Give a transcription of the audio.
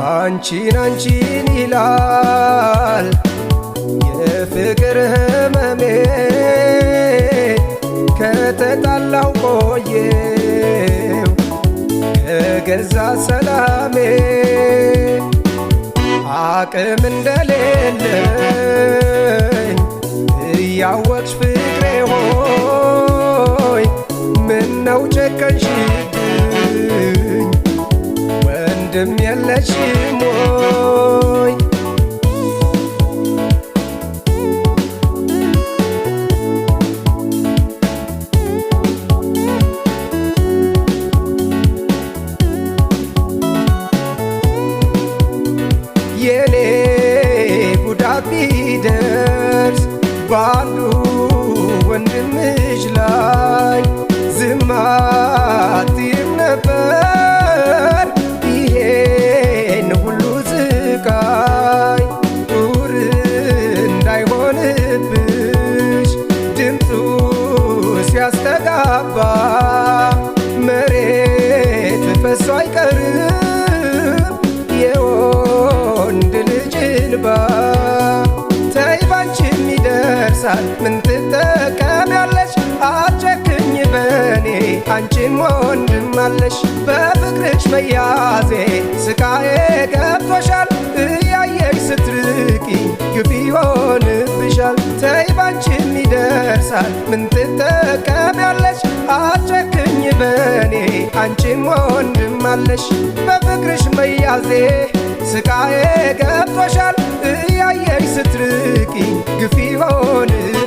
አንቺን አንቺን ይላል የፍቅር ህመሜ ከተጣላው ቆየው ከገዛ ሰላሜ አቅም እንደሌለኝ እያወቅሽ ፍቅሬ ሆይ ምነው ጨከንሽብኝ ወንድም የለሽም ወይ? የኔ ጉዳት ቢደርስ ባንዱ ወንድምሽ ላይ ዝም አትይም ነበር ይሄን ሁሉ ስቃይ ጡር እንዳይሆንብሽ ድምፁ ሲያስተጋባ መሬት ፈሶ አይቀርም የወንድ ልጅ እንባ ተይ ባንቺም ይደርሳል ምን ትጠቀሚያለሽ አትጨክኝ በኔ አንቺም ወንድም አለሽ በፍቅርሽ መያዜ ስቃዬ ገብቶሻል እያየሽ ስትርቂኝ ግፍ ይሆንብሻል ተይ ባንቺም ይደርሳል ምን ትጠቀሚያለሽ አትጨክኝ በኔ አንቺም ወንድም አለሽ በፍቅርሽ መያዜ ስቃዬ ገብቶሻል እያየሽ ስትርቂኝ ግፍ ይሆንብሻል